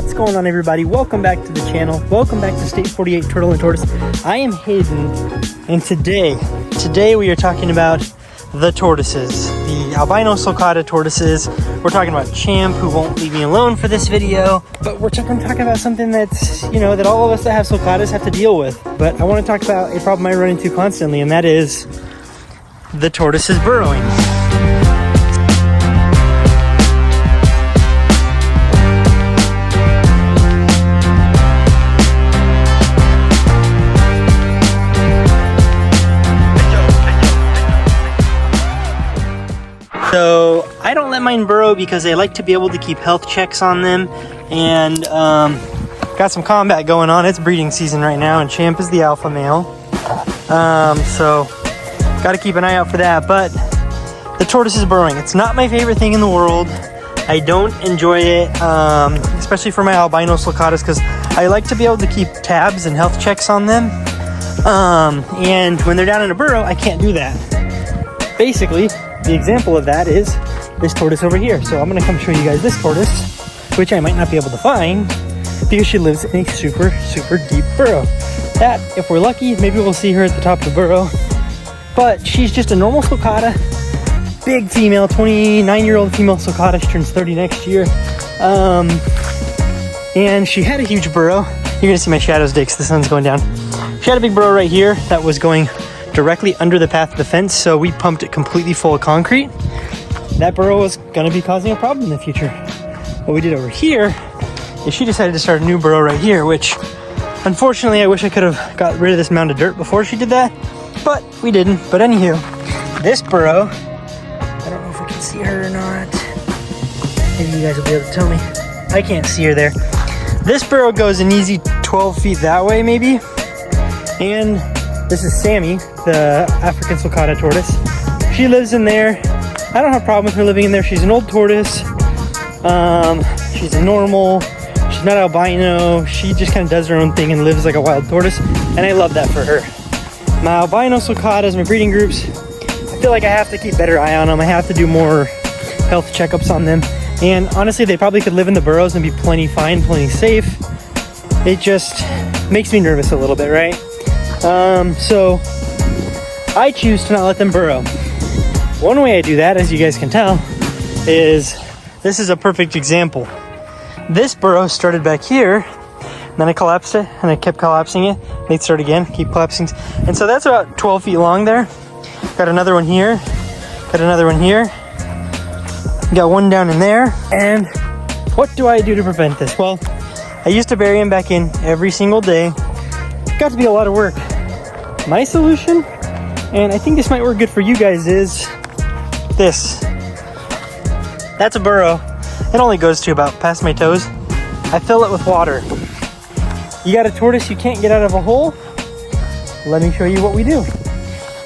What's going on, everybody? Welcome back to the channel. Welcome back to State 48 Turtle and Tortoise. I am Hayden, and today we are talking about the tortoises, the albino sulcata tortoises. We're talking about Champ, who won't leave me alone for this video, but we're talking about something that's, that all of us that have sulcatas have to deal with. But I want to talk about a problem I run into constantly, and that is the tortoises burrowing. So I don't let mine burrow because I like to be able to keep health checks on them, and got some combat going on. It's breeding season right now, and Champ is the alpha male. So got to keep an eye out for that. But the tortoise is burrowing. It's not my favorite thing in the world. I don't enjoy it, especially for my albino sulcatas, because I like to be able to keep tabs and health checks on them. And when they're down in a burrow, I can't do that. Basically, the example of that is this tortoise over here. So I'm going to come show you guys this tortoise, which I might not be able to find because she lives in a super deep burrow. That, if we're lucky, maybe we'll see her at the top of the burrow. But she's just a normal sulcata, big female, 29-year-old female sulcata. She turns 30 next year. And she had a huge burrow. You're going to see my shadows today because the sun's going down. She had a big burrow right here that was going directly under the path of the fence, so we pumped it completely full of concrete. That burrow was going to be causing a problem in the future. What we did over here is she decided to start a new burrow right here, which unfortunately I wish I could have got rid of this mound of dirt before she did that, but we didn't. But anywho, this burrow, I don't know if we can see her or not. Maybe you guys will be able to tell me. I can't see her there. This burrow goes an easy 12 feet that way maybe, and this is Sammy, the African sulcata tortoise. She lives in there. I don't have a problem with her living in there. She's an old tortoise. She's a normal. She's not albino. She just kind of does her own thing and lives like a wild tortoise, and I love that for her. My albino sulcatas, my breeding groups, I feel like I have to keep better eye on them. I have to do more health checkups on them. And honestly, they probably could live in the burrows and be plenty fine, plenty safe. It just makes me nervous a little bit, right? So I choose to not let them burrow. One way I do that, as you guys can tell, is this is a perfect example. This burrow started back here, then I collapsed it, and I kept collapsing it. They'd start again, keep collapsing. And so that's about 12 feet long there. Got another one here, got another one here, got one down in there. And what do I do to prevent this? Well, I used to bury them back in every single day. Got to be a lot of work. My solution, and I think this might work good for you guys, is this. That's a burrow. It only goes to about past my toes. I fill it with water. You got a tortoise you can't get out of a hole? Let me show you what we do.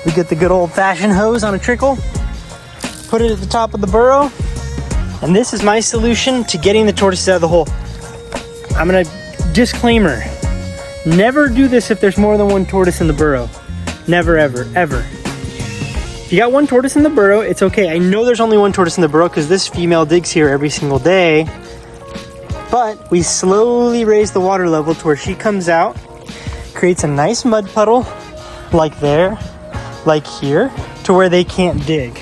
We get the good old-fashioned hose on a trickle, put it at the top of the burrow, and this is my solution to getting the tortoises out of the hole. I'm gonna disclaimer. Never do this if there's more than one tortoise in the burrow. Never, ever, ever. If you got one tortoise in the burrow, it's okay. I know there's only one tortoise in the burrow because this female digs here every single day. But we slowly raise the water level to where she comes out, creates a nice mud puddle, like there, like here, to where they can't dig.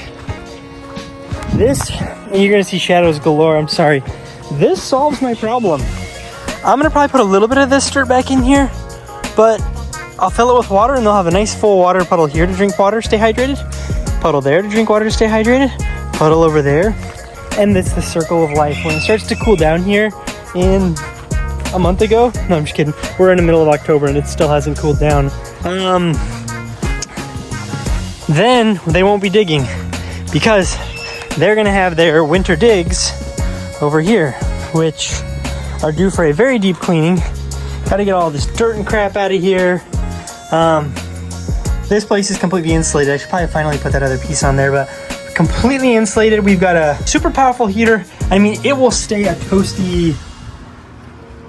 This, and you're gonna see shadows galore, I'm sorry. This solves my problem. I'm gonna probably put a little bit of this dirt back in here, but I'll fill it with water and they'll have a nice full water puddle here to drink water, stay hydrated. Puddle there to drink water, to stay hydrated. Puddle over there. And it's the circle of life. When it starts to cool down here in a month ago, no, I'm just kidding. We're in the middle of October and it still hasn't cooled down. Then they won't be digging because they're gonna have their winter digs over here, which are due for a very deep cleaning. Got to get all this dirt and crap out of here. This place is completely insulated. I should probably finally put that other piece on there, but completely insulated. We've got a super powerful heater. I mean, it will stay a toasty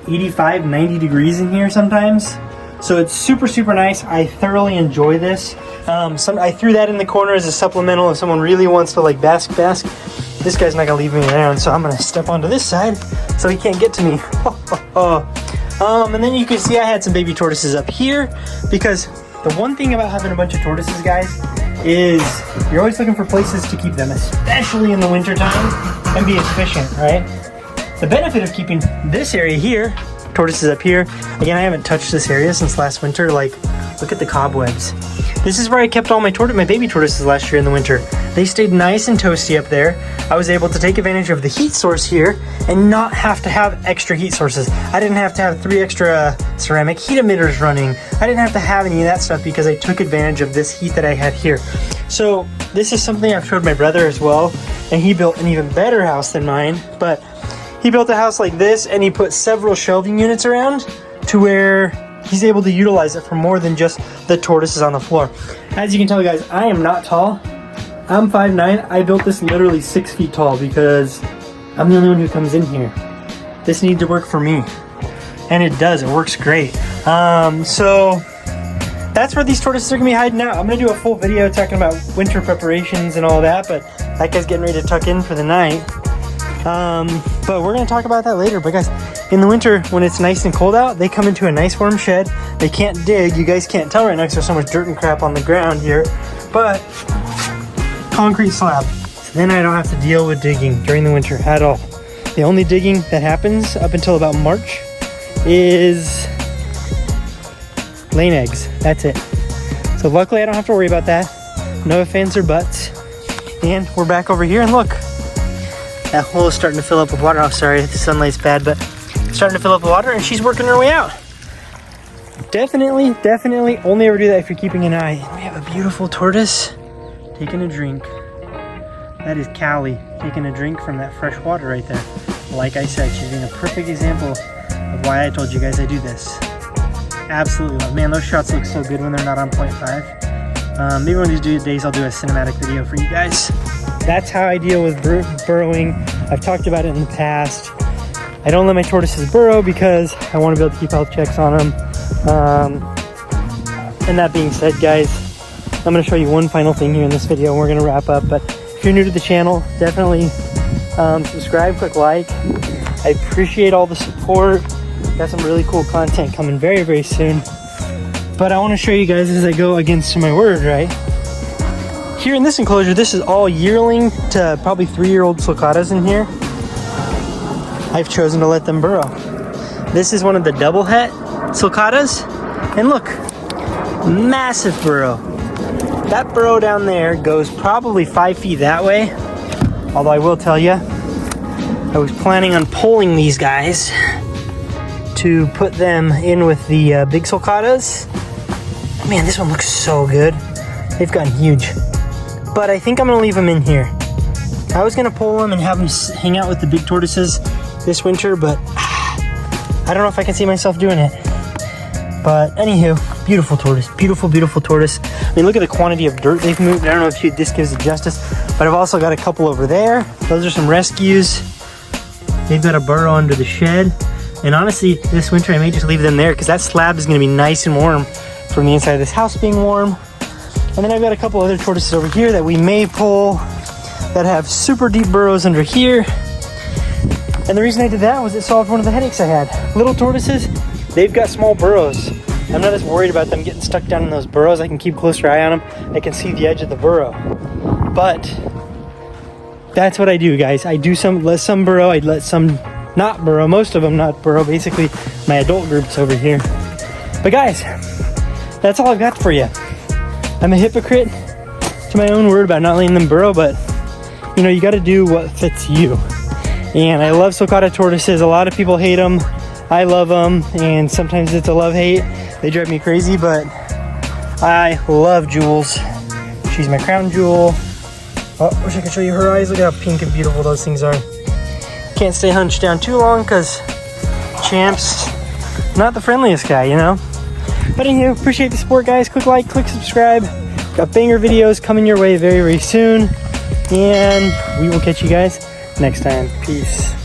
85, 90 degrees in here sometimes. So it's super nice. I thoroughly enjoy this. I threw that in the corner as a supplemental if someone really wants to like bask. this guy's not gonna leave me alone, so I'm gonna step onto this side so he can't get to me. And then you can see I had some baby tortoises up here, because the one thing about having a bunch of tortoises, guys, is you're always looking for places to keep them, especially in the winter time, and be efficient, right? The benefit of keeping this area here, tortoises up here, again, I haven't touched this area since last winter. Like, look at the cobwebs. This is where I kept all my baby tortoises last year in the winter. They stayed nice and toasty up there. I was able to take advantage of the heat source here and not have to have extra heat sources. I didn't have to have 3 extra ceramic heat emitters running. I didn't have to have any of that stuff because I took advantage of this heat that I had here. So this is something I've showed my brother as well, and he built an even better house than mine. But he built a house like this, and he put several shelving units around to where he's able to utilize it for more than just the tortoises on the floor. As you can tell, guys, I am not tall. I'm 5'9". I built this literally 6 feet tall because I'm the only one who comes in here. This needs to work for me. And it does, it works great. So that's where these tortoises are gonna be hiding out. I'm gonna do a full video talking about winter preparations and all that, but that guy's getting ready to tuck in for the night. But we're gonna talk about that later. But guys, in the winter, when it's nice and cold out, they come into a nice warm shed. They can't dig. You guys can't tell right now because there's so much dirt and crap on the ground here. But concrete slab. So then I don't have to deal with digging during the winter at all. The only digging that happens up until about March is laying eggs. That's it. So luckily I don't have to worry about that. No ifs, ands, or buts. And we're back over here, and look, that hole is starting to fill up with water. Oh, sorry, the sunlight's bad, but it's starting to fill up with water, and she's working her way out. Definitely only ever do that if you're keeping an eye. And we have a beautiful tortoise taking a drink. That is Callie taking a drink from that fresh water right there. Like I said, she's being a perfect example of why I told you guys I do this. Absolutely love. Man, those shots look so good when they're not on 0.5. Maybe one of these days I'll do a cinematic video for you guys. That's how I deal with burrowing. I've talked about it in the past. I don't let my tortoises burrow because I want to be able to keep health checks on them. And that being said, guys, I'm going to show you one final thing here in this video, and we're going to wrap up. But if you're new to the channel, definitely subscribe, click like. I appreciate all the support. Got some really cool content coming very, very soon. But I want to show you guys as I go against my word, right? Here in this enclosure, this is all yearling to probably 3-year-old sulcatas in here. I've chosen to let them burrow. This is one of the double het sulcatas. And look, massive burrow. That burrow down there goes probably 5 feet that way. Although I will tell you, I was planning on pulling these guys to put them in with the big sulcatas. Man, this one looks so good. They've gotten huge. But I think I'm gonna leave them in here. I was gonna pull them and have them hang out with the big tortoises this winter, but I don't know if I can see myself doing it. But anywho, beautiful tortoise, beautiful, beautiful tortoise. I mean, look at the quantity of dirt they've moved. I don't know if this gives it justice, but I've also got a couple over there. Those are some rescues. They've got a burrow under the shed. And honestly, this winter I may just leave them there because that slab is gonna be nice and warm from the inside of this house being warm. And then I've got a couple other tortoises over here that we may pull that have super deep burrows under here. And the reason I did that was it solved one of the headaches I had. Little tortoises, they've got small burrows. I'm not as worried about them getting stuck down in those burrows. I can keep closer eye on them. I can see the edge of the burrow. But that's what I do, guys. I do let some burrow, I let some not burrow, most of them not burrow, basically my adult groups over here. But guys, that's all I've got for you. I'm a hypocrite to my own word about not letting them burrow, but you know, you got to do what fits you. And I love sulcata tortoises. A lot of people hate them. I love them, and sometimes it's a love-hate. They drive me crazy, but I love Jules. She's my crown jewel. Oh, wish I could show you her eyes. Look at how pink and beautiful those things are. Can't stay hunched down too long because Champ's not the friendliest guy, you know? But anywho, appreciate the support, guys. Click like, click subscribe. Got banger videos coming your way very, very soon. And we will catch you guys next time. Peace.